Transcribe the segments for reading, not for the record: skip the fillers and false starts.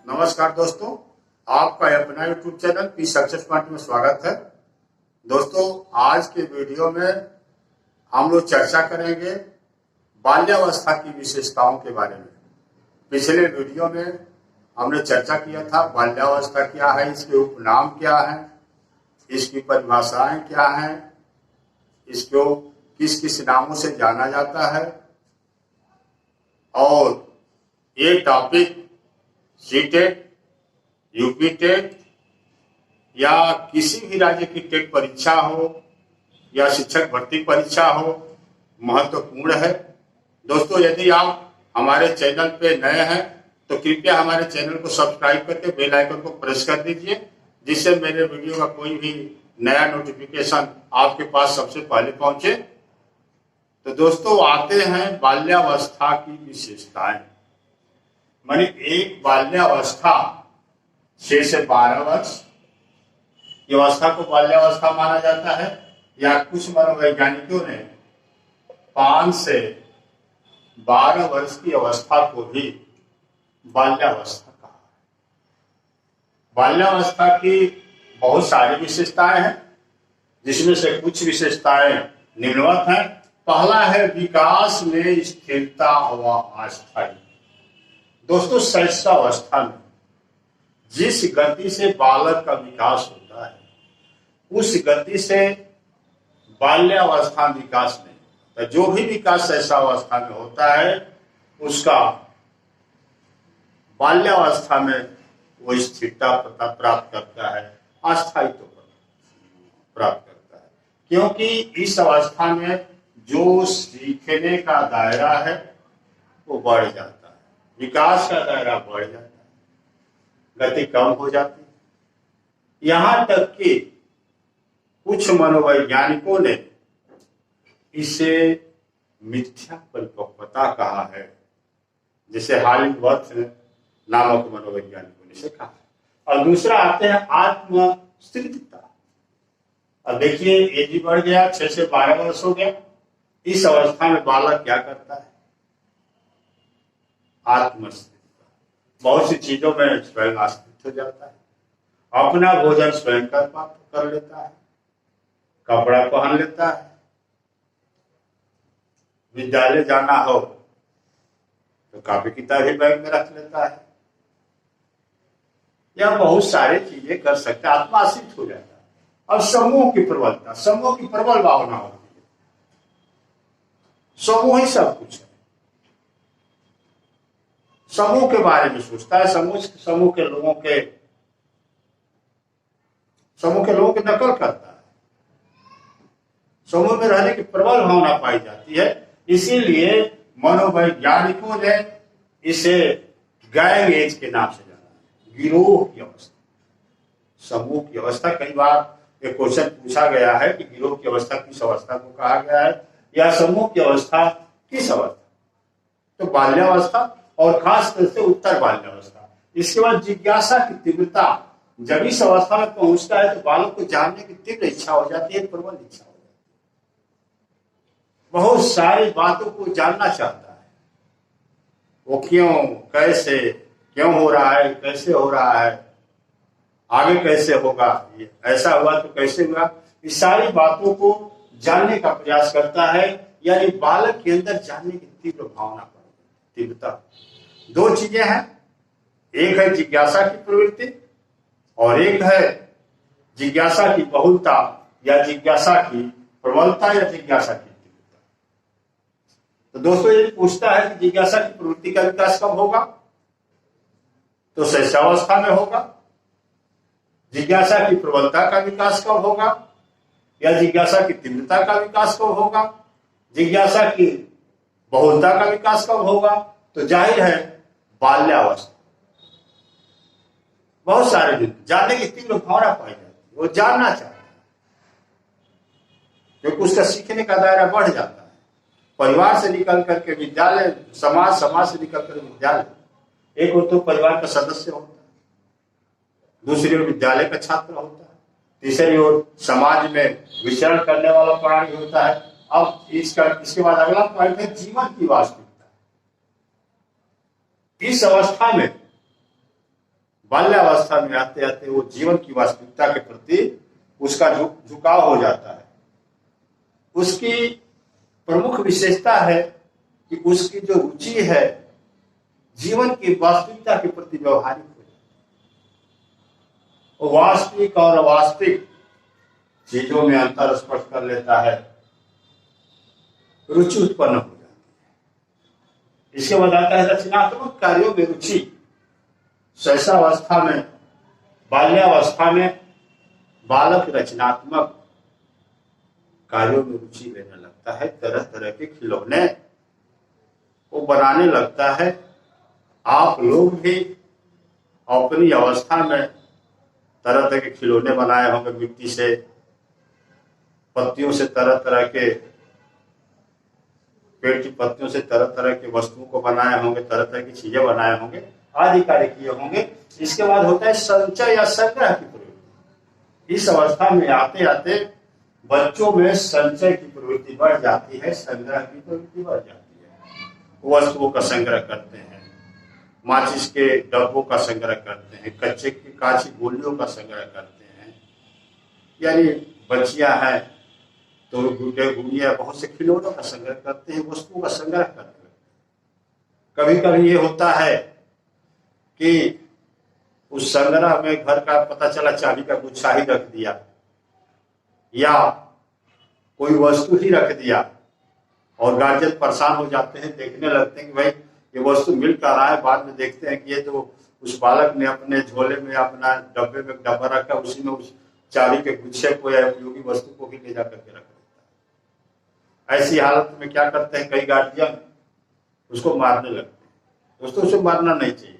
नमस्कार दोस्तों, आपका अपना YouTube channel P success point में स्वागत है। दोस्तों, आज के वीडियो में हम लोग चर्चा करेंगे बाल्यावस्था की विशेषताओं के बारे में। पिछले वीडियो में हमने चर्चा किया था बाल्यावस्था क्या है, इसके उपनाम क्या है, इसकी परिभाषाएं क्या हैं, इसको किस किस नामों से जाना जाता है, और ये टॉपिक सीटेट, यूपी टेट या किसी भी राज्य की टेट परीक्षा हो या शिक्षक भर्ती परीक्षा हो, महत्वपूर्ण है। दोस्तों, यदि आप हमारे चैनल पे नए हैं तो कृपया हमारे चैनल को सब्सक्राइब करके बेल आइकन को प्रेस कर दीजिए, जिससे मेरे वीडियो का कोई भी नया नोटिफिकेशन आपके पास सबसे पहले पहुंचे। तो दोस्तों, आते हैं बाल्यावस्था की विशेषताएं। मानी एक बाल्यावस्था 6 से 12 वर्ष की अवस्था को बाल्यावस्था माना जाता है, या कुछ मनोवैज्ञानिकों ने 5 से 12 वर्ष की अवस्था को भी बाल्यावस्था कहा है। बाल्यावस्था की बहुत सारी विशेषताएं हैं, जिसमें से कुछ विशेषताएं निम्नवत हैं। पहला है विकास में स्थिरता व अस्थायी। दोस्तों, शैशवावस्था में जिस गति से बालक का विकास होता है, उस गति से बाल्यावस्था विकास नहीं होता। जो भी विकास शैशवावस्था में होता है, उसका बाल्यावस्था में वो स्थिरता प्राप्त करता है, अस्थायित्व प्राप्त करता है। क्योंकि इस अवस्था में जो सीखने का दायरा है वो बढ़ जाता है, विकास का दायरा बढ़ जाता है, गति कम हो जाती है। यहां तक कि कुछ मनोवैज्ञानिकों ने इसे मिथ्या परिपक्वता कहा है, जिसे हॉलिंगवर्थ नामक मनोवैज्ञानिकों ने इसे कहा है। और दूसरा आते हैं आत्मस्थिरता। अब देखिए, एज भी बढ़ गया, 6 से 12 वर्ष हो गया। इस अवस्था में बालक क्या करता है? आत्मस्थिरता। बहुत सी चीजों में स्वयं आश्रित हो जाता है, अपना भोजन स्वयं कर लेता है, कपड़ा पहन लेता है, विद्यालय जाना हो तो कापी किताब भी बैग में रख लेता है, या बहुत सारी चीजें कर सकता है, आत्माश्रित हो जाता है। और समूह की प्रबलता, समूह की प्रबल भावना होती है, समूह ही सब कुछ है। समूह के बारे में सोचता है, समूह के लोगों की नकल करता है, समूह में रहने की प्रबल भावना पाई जाती है। इसीलिए मनोवैज्ञानिकों ने इसे गैंग एज के नाम से जाना है, गिरोह की अवस्था, समूह की अवस्था। कई बार एक क्वेश्चन पूछा गया है कि गिरोह की अवस्था किस अवस्था को कहा गया है, या समूह की अवस्था किस अवस्था? तो बाल्यावस्था, और खास कर से उत्तर बाल्यावस्था। इसके बाद जिज्ञासा की तीव्रता। जब इस अवस्था में पहुंचता है तो बालक को जानने की तीव्र इच्छा हो जाती है, प्रबल इच्छा हो जाती है, बहुत सारी बातों को जानना चाहता है। वो क्यों, कैसे, क्यों हो रहा है, कैसे हो रहा है, आगे कैसे होगा, ऐसा हुआ तो कैसे हुआ, इस सारी बातों को जानने का प्रयास करता है। यानी बालक के अंदर जानने की तीव्र भावना, तीव्रता। दो चीजें हैं, एक है जिज्ञासा की प्रवृत्ति और एक है जिज्ञासा की बहुलता, या जिज्ञासा की प्रबलता, या जिज्ञासा की तीव्रता। तो दोस्तों, ये पूछता है कि जिज्ञासा की प्रवृत्ति का विकास कब होगा, तो शैशवावस्था में होगा। जिज्ञासा की प्रबलता का विकास कब होगा, या जिज्ञासा की तीव्रता का विकास कब होगा, जिज्ञासा की बहुलता का विकास कब होगा? तो जाहिर है बाल्यावस्था। बहुत सारे जानने की तीव्र भावना पाई जाती है, वो जानना चाहता है, क्योंकि उसका सीखने का दायरा बढ़ जाता है। परिवार से निकल करके विद्यालय, समाज से निकल कर विद्यालय, एक और तो परिवार का सदस्य होता है, दूसरी ओर विद्यालय का छात्र होता है, तीसरी ओर समाज में विचरण करने वाला प्राणी होता है। अब इसके बाद अगला पॉइंट है जीवन की वास्तविकता। इस अवस्था में, बाल्यावस्था में आते आते वो जीवन की वास्तविकता के प्रति उसका झुकाव हो जाता है। उसकी प्रमुख विशेषता है कि उसकी जो रुचि है जीवन की वास्तविकता के प्रति व्यवहारिक हो जाती है। वास्तविक और अवास्तविक चीजों में अंतर स्पष्ट कर लेता है, रुचि उत्पन्न हो जाती है। इसके बाद आता है रचनात्मक कार्यों में रुचि। शैशवावस्था में, बाल्यावस्था में बालक रचनात्मक कार्यों में रुचि लेने लगता है, तरह तरह के खिलौने वो बनाने लगता है। आप लोग भी अपनी अवस्था में तरह तरह के खिलौने बनाए होंगे, मिट्टी से, पत्तियों से, तरह तरह के पेड़ की पत्तियों से तरह तरह के वस्तुओं को बनाए होंगे, तरह तरह की चीजें बनाए होंगे, आदि कार्य किए होंगे। इसके बाद होता है संचय या संग्रह की प्रवृत्ति। इस अवस्था में आते आते बच्चों में संचय की प्रवृत्ति बढ़ जाती है, संग्रह की प्रवृत्ति बढ़ जाती है। वस्तुओं का संग्रह करते हैं, माचिस के डब्बों का संग्रह करते हैं, कच्चे की काची गोलियों का संग्रह करते हैं, यानी बच्चियां हैं तो गुड्डे गुड़िया बहुत से खिलौनों का संग्रह करते हैं, वस्तुओं का संग्रह करते हैं। कभी कभी ये होता है कि उस संग्रह में घर का पता चला चाबी का गुच्छा ही रख दिया या कोई वस्तु ही रख दिया और गार्जियन परेशान हो जाते हैं, देखने लगते हैं कि भाई ये वस्तु मिल कर रहा है। बाद में देखते हैं कि ये तो उस बालक ने अपने झोले में, अपना डब्बे में डब्बा रखा, उसी में उस चाबी के गुच्छे को या उपयोगी वस्तु को भी ले जा करके रख देता है। ऐसी हालत में क्या करते हैं कई गार्जियन, उसको मारने लगते हैं। दोस्तों उसे मारना नहीं चाहिए,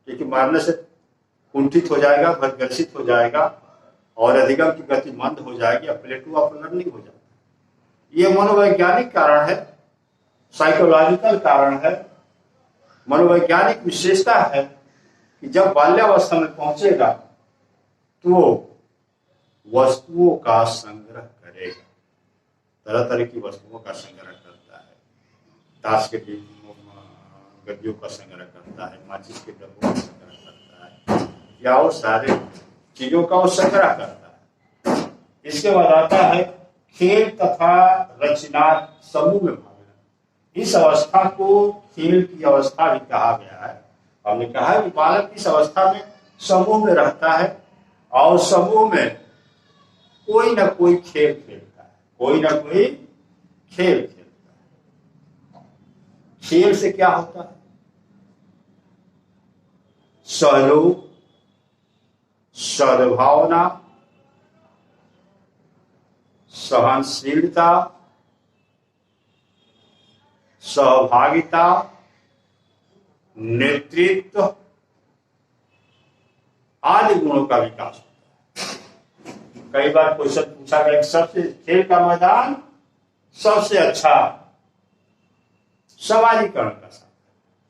क्योंकि मारने से कुंठित हो जाएगा, भयग्रसित हो जाएगा और अधिगम की गति मंद हो जाएगी, प्लेटू ऑफ लर्निंग हो जाएगा। ये मनोवैज्ञानिक कारण है, साइकोलॉजिकल कारण है, मनोवैज्ञानिक विशेषता है कि जब बाल्यावस्था में पहुंचेगा तो वस्तुओं का संग्रह करेगा, तरह तरह की वस्तुओं का संग्रह करता है, ताश के गड्डियों का संग्रह करता है, माचिस के डब्बों का संग्रह करता है, या और सारे चीजों का वो संग्रह करता है। इसके बाद आता है खेल तथा रचना समूह में भागना। इस अवस्था को खेल की अवस्था भी कहा गया है। हमने कहा है कि बालक इस अवस्था में समूह में रहता है और समूह में कोई ना कोई खेल खेलता है, कोई ना कोई खेल खेलता है। खेल से क्या होता है? सहयोग, सद्भावना, सहनशीलता, सहभागिता, नेतृत्व आदि गुणों का विकास होता है। कई बार क्वेश्चन पूछा गया कि सबसे खेल का मैदान सबसे अच्छा समाजीकरण का साधन,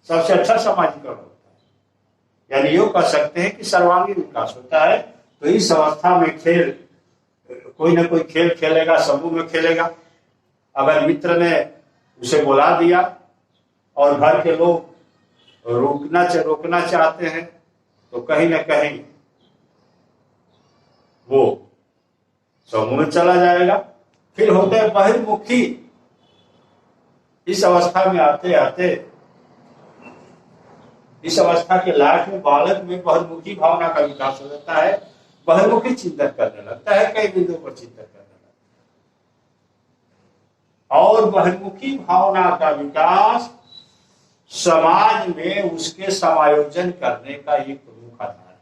सबसे अच्छा समाजीकरण होता है, यानी यूं कह सकते हैं कि सर्वांगीण विकास होता है। तो इस अवस्था में खेल, कोई ना कोई खेल खेलेगा, समूह में खेलेगा। अगर मित्र ने उसे बुला दिया और घर के लोग रोकना चाहते हैं तो कहीं ना कहीं वो समूह में चला जाएगा। फिर होते हैं बहिर्मुखी। इस अवस्था में आते आते, इस अवस्था के लायक में बालक में बहिर्मुखी भावना का विकास हो जाता है, बहिर्मुखी चिंतन करने लगता है, कई बिंदुओं पर चिंतन करने लगता है। और बहिर्मुखी भावना का विकास समाज में उसके समायोजन करने का एक प्रमुख आधार है।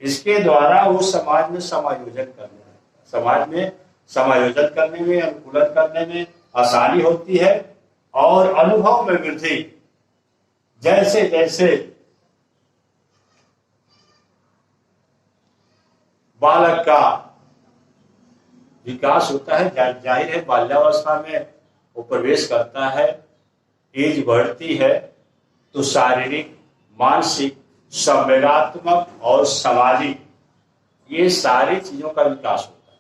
इसके द्वारा वो समाज में समायोजन करने लगता है, समाज में समायोजन करने में, अनुकूलन करने में आसानी होती है और अनुभव में वृद्धि। जैसे जैसे बालक का विकास होता है, जाहिर है बाल्यावस्था में वो प्रवेश करता है, एज बढ़ती है तो शारीरिक, मानसिक, संवेगात्मक और सामाजिक, ये सारी चीजों का विकास होता है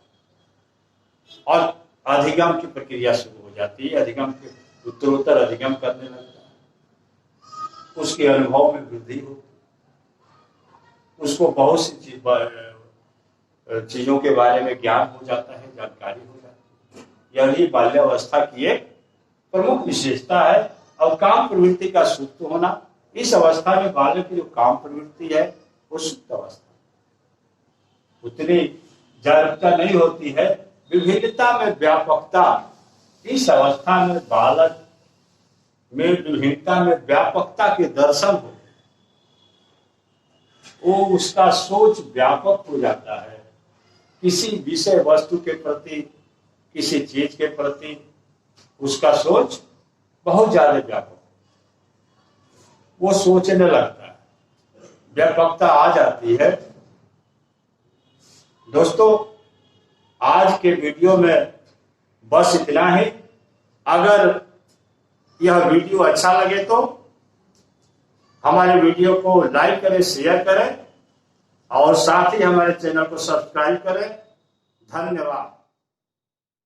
और अधिगम की प्रक्रिया शुरू हो जाती है। अधिगम के उत्तरोत्तर अधिगम करने लगता है। उसके अनुभव में वृद्धि होती, उसको बहुत सी चीजों के बारे में ज्ञान हो जाता है, जानकारी हो जाती है। यही बाल्यावस्था की एक प्रमुख विशेषता है। और काम प्रवृत्ति का सुप्त होना, इस अवस्था में बालक की जो काम प्रवृत्ति है वो सुप्त अवस्था, उतनी जागरूकता नहीं होती है। विभिन्नता में व्यापकता, इस अवस्था में बालक में विभिन्नता में व्यापकता के दर्शन हो, वो उसका सोच व्यापक हो जाता है। किसी विषय वस्तु के प्रति, किसी चीज के प्रति उसका सोच बहुत ज्यादा व्यापक, वो सोचने लगता है, व्यापकता आ जाती है। दोस्तों, आज के वीडियो में बस इतना ही। अगर यह वीडियो अच्छा लगे तो हमारे वीडियो को लाइक करें, शेयर करें और साथ ही हमारे चैनल को सब्सक्राइब करें। धन्यवाद।